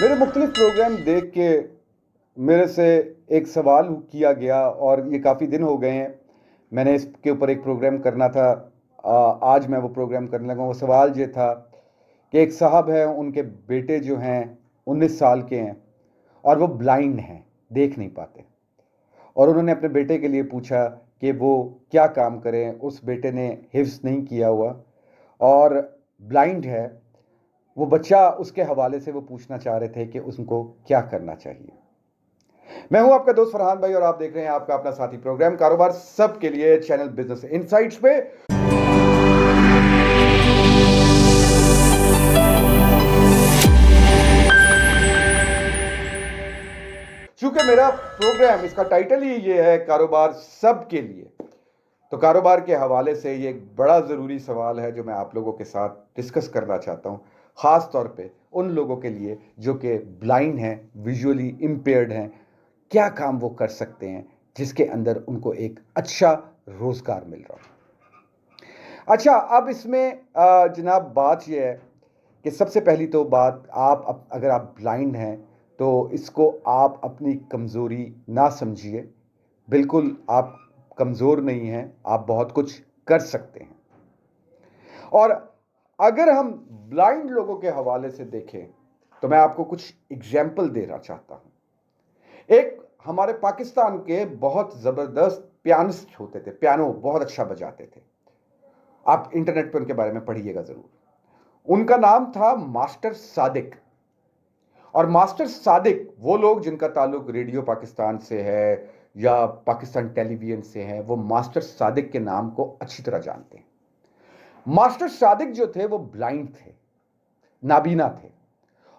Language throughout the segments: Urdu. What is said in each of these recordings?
میرے مختلف پروگرام دیکھ کے میرے سے ایک سوال کیا گیا اور یہ کافی دن ہو گئے ہیں. میں نے اس کے اوپر ایک پروگرام کرنا تھا. آج میں وہ پروگرام کرنے لگا. وہ سوال یہ تھا کہ ایک صاحب ہیں، ان کے بیٹے جو ہیں 19 سال کے ہیں اور وہ بلائنڈ ہیں، دیکھ نہیں پاتے. اور انہوں نے اپنے بیٹے کے لیے پوچھا کہ وہ کیا کام کریں. اس بیٹے نے حفظ نہیں کیا ہوا اور بلائنڈ ہے. وہ بچہ اس کے حوالے سے وہ پوچھنا چاہ رہے تھے کہ اس کو کیا کرنا چاہیے. میں ہوں آپ کا دوست فرحان بھائی اور آپ دیکھ رہے ہیں آپ کا اپنا ساتھی پروگرام کاروبار سب کے لیے چینل بزنس انسائٹس پہ. چونکہ میرا پروگرام اس کا ٹائٹل ہی یہ ہے کاروبار سب کے لیے، تو کاروبار کے حوالے سے یہ ایک بڑا ضروری سوال ہے جو میں آپ لوگوں کے ساتھ ڈسکس کرنا چاہتا ہوں، خاص طور پہ ان لوگوں کے لیے جو کہ بلائنڈ ہیں، ویژولی امپیئرڈ ہیں. کیا کام وہ کر سکتے ہیں جس کے اندر ان کو ایک اچھا روزگار مل رہا ہو. اچھا، اب اس میں جناب بات یہ ہے کہ سب سے پہلی تو بات، اگر آپ بلائنڈ ہیں تو اس کو آپ اپنی کمزوری نہ سمجھیے. بالکل آپ کمزور نہیں ہیں، آپ بہت کچھ کر سکتے ہیں. اور اگر ہم بلائنڈ لوگوں کے حوالے سے دیکھیں تو میں آپ کو کچھ اگزامپل دینا چاہتا ہوں. ایک ہمارے پاکستان کے بہت زبردست پیانسٹ ہوتے تھے، پیانو بہت اچھا بجاتے تھے. آپ انٹرنیٹ پہ ان کے بارے میں پڑھیے گا ضرور. ان کا نام تھا ماسٹر صادق. اور ماسٹر صادق وہ لوگ جن کا تعلق ریڈیو پاکستان سے ہے یا پاکستان ٹیلی ویژن سے ہے، وہ ماسٹر صادق کے نام کو اچھی طرح جانتے ہیں. ماسٹر صادق جو تھے وہ بلائنڈ تھے، نابینا تھے،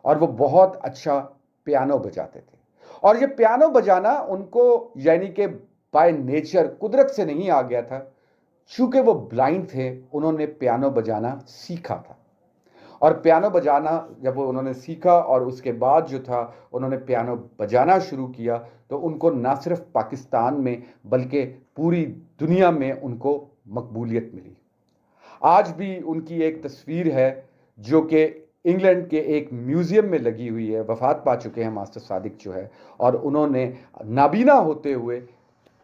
اور وہ بہت اچھا پیانو بجاتے تھے. اور یہ پیانو بجانا ان کو یعنی کہ بائی نیچر قدرت سے نہیں آ گیا تھا. چونکہ وہ بلائنڈ تھے انہوں نے پیانو بجانا سیکھا تھا. اور پیانو بجانا جب انہوں نے سیکھا اور اس کے بعد جو تھا انہوں نے پیانو بجانا شروع کیا تو ان کو نہ صرف پاکستان میں بلکہ پوری دنیا میں ان کو مقبولیت ملی. آج بھی ان کی ایک تصویر ہے جو کہ انگلینڈ کے ایک میوزیم میں لگی ہوئی ہے. وفات پا چکے ہیں ماسٹر صادق جو ہے، اور انہوں نے نابینا ہوتے ہوئے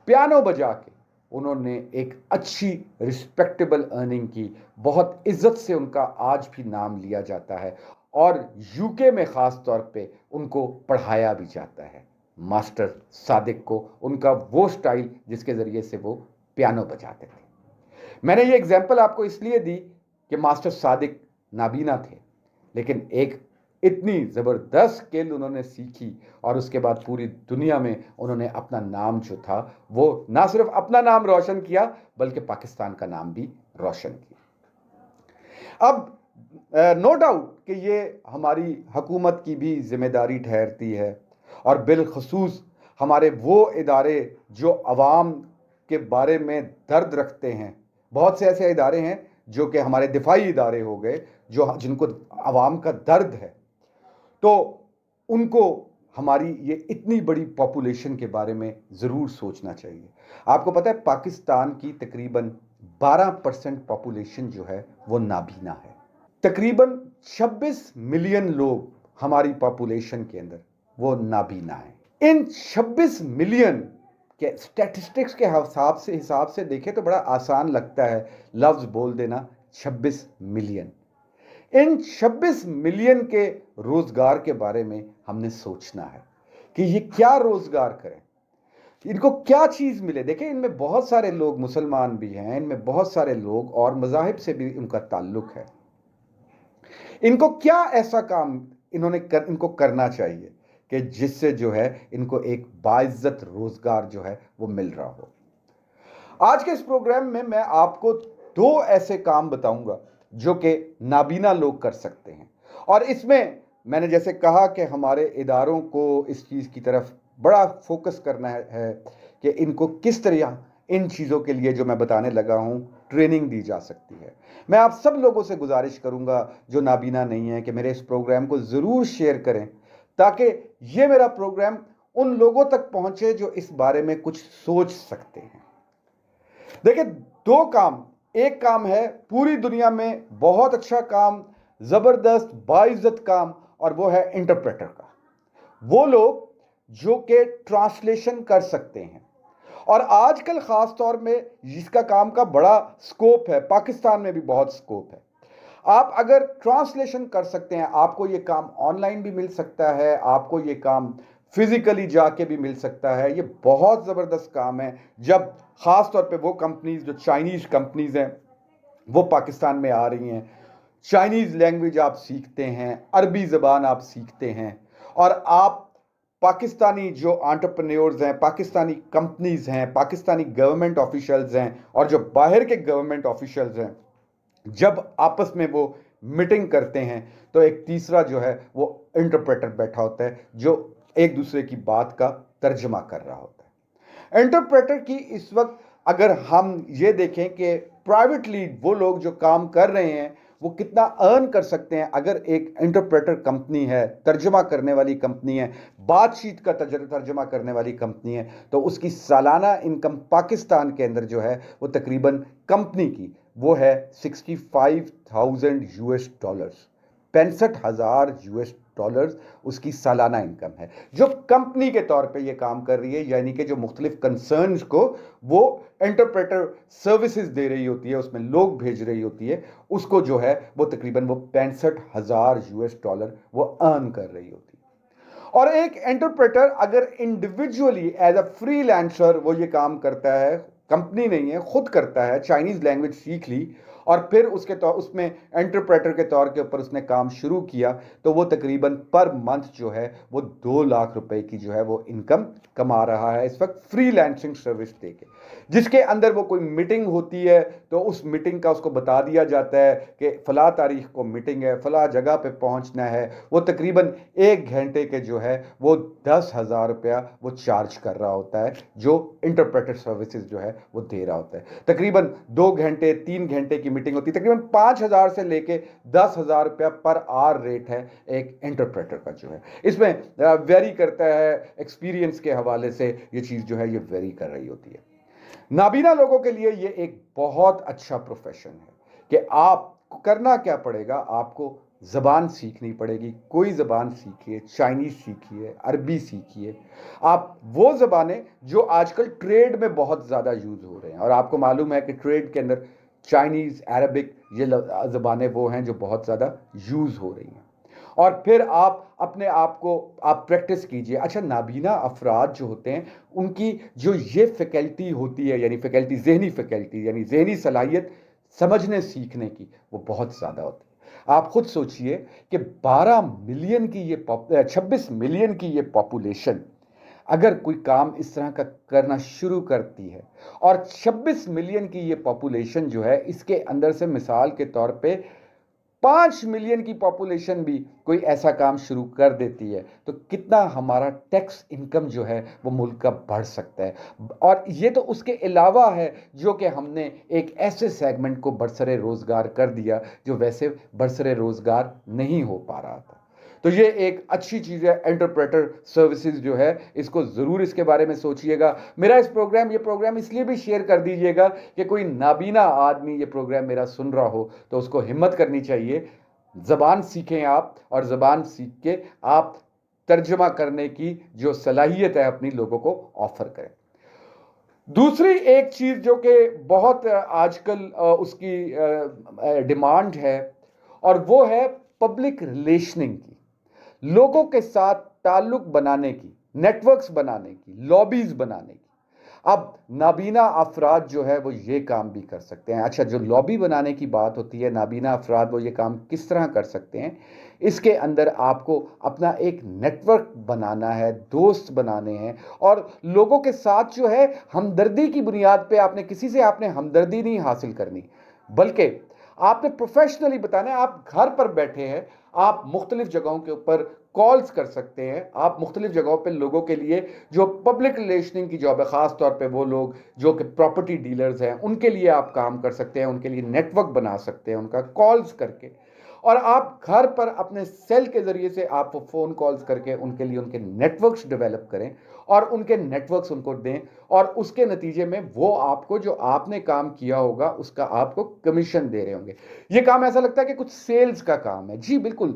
پیانو بجا کے انہوں نے ایک اچھی رسپیکٹیبل ارننگ کی. بہت عزت سے ان کا آج بھی نام لیا جاتا ہے اور یو کے میں خاص طور پہ ان کو پڑھایا بھی جاتا ہے. ماسٹر صادق کو ان کا وہ سٹائل جس کے ذریعے سے وہ پیانو بجاتے تھے. میں نے یہ اگزامپل آپ کو اس لیے دی کہ ماسٹر صادق نابینا تھے لیکن ایک اتنی زبردست اسکل انہوں نے سیکھی اور اس کے بعد پوری دنیا میں انہوں نے اپنا نام جو تھا وہ نہ صرف اپنا نام روشن کیا بلکہ پاکستان کا نام بھی روشن کیا. اب نو ڈاؤٹ کہ یہ ہماری حکومت کی بھی ذمہ داری ٹھہرتی ہے، اور بالخصوص ہمارے وہ ادارے جو عوام کے بارے میں درد رکھتے ہیں. بہت سے ایسے ادارے ہیں جو کہ ہمارے دفاعی ادارے ہو گئے جن کو عوام کا درد ہے، تو ان کو ہماری یہ اتنی بڑی پاپولیشن کے بارے میں ضرور سوچنا چاہیے. آپ کو پتہ ہے پاکستان کی تقریباً 12% پاپولیشن جو ہے وہ نابینا ہے. تقریباً 26 ملین لوگ ہماری پاپولیشن کے اندر وہ نابینا ہیں. ان 26 ملین کے اسٹیٹسٹکس کے حساب سے دیکھیں تو بڑا آسان لگتا ہے لفظ بول دینا 26 ملین. ان 26 ملین کے روزگار کے بارے میں ہم نے سوچنا ہے کہ یہ کیا روزگار کریں، ان کو کیا چیز ملے. دیکھیں ان میں بہت سارے لوگ مسلمان بھی ہیں، ان میں بہت سارے لوگ اور مذاہب سے بھی ان کا تعلق ہے. ان کو کیا ایسا کام ان کو کرنا چاہیے کہ جس سے جو ہے ان کو ایک باعزت روزگار جو ہے وہ مل رہا ہو. آج کے اس پروگرام میں میں آپ کو 2 ایسے کام بتاؤں گا جو کہ نابینا لوگ کر سکتے ہیں. اور اس میں نے جیسے کہا کہ ہمارے اداروں کو اس چیز کی طرف بڑا فوکس کرنا ہے کہ ان کو کس طرح ان چیزوں کے لیے جو میں بتانے لگا ہوں ٹریننگ دی جا سکتی ہے. میں آپ سب لوگوں سے گزارش کروں گا جو نابینا نہیں ہیں کہ میرے اس پروگرام کو ضرور شیئر کریں تاکہ یہ میرا پروگرام ان لوگوں تک پہنچے جو اس بارے میں کچھ سوچ سکتے ہیں. دیکھیں 2 کام. ایک کام ہے پوری دنیا میں بہت اچھا کام، زبردست باعزت کام، اور وہ ہے انٹرپریٹر کا. وہ لوگ جو کہ ٹرانسلیشن کر سکتے ہیں, اور آج کل خاص طور میں جس کا کام کا بڑا سکوپ ہے, پاکستان میں بھی بہت سکوپ ہے. آپ اگر ٹرانسلیشن کر سکتے ہیں, آپ کو یہ کام آن لائن بھی مل سکتا ہے, آپ کو یہ کام فزیکلی جا کے بھی مل سکتا ہے. یہ بہت زبردست کام ہے. جب خاص طور پہ وہ کمپنیز جو چائنیز کمپنیز ہیں وہ پاکستان میں آ رہی ہیں, چائنیز لینگویج آپ سیکھتے ہیں, عربی زبان آپ سیکھتے ہیں, اور آپ پاکستانی جو انٹرپرینیورز ہیں, پاکستانی کمپنیز ہیں, پاکستانی گورنمنٹ آفیشلز ہیں, اور جو باہر کے گورنمنٹ آفیشلز ہیں, جب آپس میں وہ میٹنگ کرتے ہیں تو ایک تیسرا جو ہے وہ انٹرپریٹر بیٹھا ہوتا ہے جو ایک دوسرے کی بات کا ترجمہ کر رہا ہوتا ہے. انٹرپریٹر کی اس وقت اگر ہم یہ دیکھیں کہ پرائیویٹلی وہ لوگ جو کام کر رہے ہیں وہ کتنا ارن کر سکتے ہیں. اگر ایک انٹرپریٹر کمپنی ہے, ترجمہ کرنے والی کمپنی ہے, بات چیت کا ترجمہ کرنے والی کمپنی ہے, تو اس کی سالانہ انکم پاکستان کے اندر جو ہے وہ تقریباً کمپنی کی وہ ہے $65,000, $65,000 اس کی سالانہ انکم ہے, جو کمپنی کے طور پہ یہ کام کر رہی ہے. یعنی کہ جو مختلف کنسرنز کو وہ انٹرپریٹر سروسز دے رہی ہوتی ہے, اس میں لوگ بھیج رہی ہوتی ہے, اس کو جو ہے وہ تقریباً وہ $65,000 وہ ارن کر رہی ہوتی ہے. اور ایک انٹرپریٹر اگر individually as a free lancer وہ یہ کام کرتا ہے, کمپنی نہیں ہے, خود کرتا ہے, چائنیز لینگویج سیکھ لی اور پھر اس میں انٹرپریٹر کے طور کے اوپر اس نے کام شروع کیا, تو وہ تقریباً پر منتھ جو ہے وہ 2 لاکھ روپے کی جو ہے وہ انکم کما رہا ہے اس وقت فری لانسنگ سروس دے کے, جس کے اندر وہ کوئی میٹنگ ہوتی ہے تو اس میٹنگ کا اس کو بتا دیا جاتا ہے کہ فلاں تاریخ کو میٹنگ ہے, فلاں جگہ پہ پہنچنا ہے. وہ تقریباً 1 گھنٹے کے جو ہے وہ $10,000 وہ چارج کر رہا ہوتا ہے, جو انٹرپریٹر سروسز جو ہے وہ دے رہا ہوتا ہے. تقریباً 2 گھنٹے 3 گھنٹے کی میٹنگ ہوتی ہے, تقریباً 5,000 سے لے کے $10,000 پر آور ریٹ ہے ایک انٹرپریٹر کا جو ہے. اس میں ویری کرتا ہے, ایکسپیرینس کے حوالے سے یہ چیز جو ہے یہ ویری کر رہی ہوتی ہے. نابینا لوگوں کے لیے یہ ایک بہت اچھا پروفیشن ہے کہ آپ کو کرنا کیا پڑے گا, آپ کو زبان سیکھنی پڑے گی. کوئی زبان سیکھیے, چائنیز سیکھیے, عربی سیکھیے, آپ وہ زبانیں جو آج کل ٹریڈ میں بہت زیادہ یوز ہو رہے ہیں, اور آپ کو معلوم ہے کہ ٹریڈ کے اندر چائنیز, عربک یہ زبانیں وہ ہیں جو بہت زیادہ یوز ہو رہی ہیں. اور پھر آپ اپنے آپ کو آپ پریکٹس کیجئے. اچھا, نابینا افراد جو ہوتے ہیں ان کی جو یہ فیکلٹی ہوتی ہے, یعنی فیکلٹی, ذہنی فیکلٹی, یعنی ذہنی صلاحیت سمجھنے سیکھنے کی, وہ بہت زیادہ ہوتی ہے. آپ خود سوچئے کہ 12 ملین کی یہ 26 ملین کی یہ پاپولیشن اگر کوئی کام اس طرح کا کرنا شروع کرتی ہے, اور 26 ملین کی یہ پاپولیشن جو ہے اس کے اندر سے مثال کے طور پہ 5 ملین کی پاپولیشن بھی کوئی ایسا کام شروع کر دیتی ہے, تو کتنا ہمارا ٹیکس انکم جو ہے وہ ملک کا بڑھ سکتا ہے. اور یہ تو اس کے علاوہ ہے جو کہ ہم نے ایک ایسے سیگمنٹ کو برسر روزگار کر دیا جو ویسے برسر روزگار نہیں ہو پا رہا تھا. تو یہ ایک اچھی چیز ہے. انٹرپریٹر سروسز جو ہے اس کو ضرور اس کے بارے میں سوچئے گا. میرا یہ پروگرام اس لیے بھی شیئر کر دیجئے گا کہ کوئی نابینا آدمی یہ پروگرام میرا سن رہا ہو تو اس کو ہمت کرنی چاہیے. زبان سیکھیں آپ, اور زبان سیکھ کے آپ ترجمہ کرنے کی جو صلاحیت ہے اپنی لوگوں کو آفر کریں. دوسری ایک چیز جو کہ بہت آج کل اس کی ڈیمانڈ ہے, اور وہ ہے پبلک ریلیشننگ کی, لوگوں کے ساتھ تعلق بنانے کی, نیٹ ورکس بنانے کی, لابیز بنانے کی. اب نابینا افراد جو ہے وہ یہ کام بھی کر سکتے ہیں. اچھا, جو لابی بنانے کی بات ہوتی ہے, نابینا افراد وہ یہ کام کس طرح کر سکتے ہیں, اس کے اندر آپ کو اپنا ایک نیٹ ورک بنانا ہے, دوست بنانے ہیں, اور لوگوں کے ساتھ جو ہے ہمدردی کی بنیاد پہ کسی سے آپ نے ہمدردی نہیں حاصل کرنی, بلکہ آپ نے پروفیشنلی بتانا ہے. آپ گھر پر بیٹھے ہیں, آپ مختلف جگہوں کے اوپر کالز کر سکتے ہیں, آپ مختلف جگہوں پہ لوگوں کے لیے جو پبلک ریلیشننگ کی جاب ہے, خاص طور پہ وہ لوگ جو کہ پراپرٹی ڈیلرز ہیں, ان کے لیے آپ کام کر سکتے ہیں, ان کے لیے نیٹ ورک بنا سکتے ہیں, ان کا کالز کر کے. اور آپ گھر پر اپنے سیل کے ذریعے سے آپ وہ فون کالز کر کے ان کے لیے ان کے نیٹ ورکس ڈیولپ کریں, اور ان کے نیٹ ورکس ان کو دیں, اور اس کے نتیجے میں وہ آپ کو جو آپ نے کام کیا ہوگا اس کا آپ کو کمیشن دے رہے ہوں گے. یہ کام ایسا لگتا ہے کہ کچھ سیلز کا کام ہے. جی بالکل,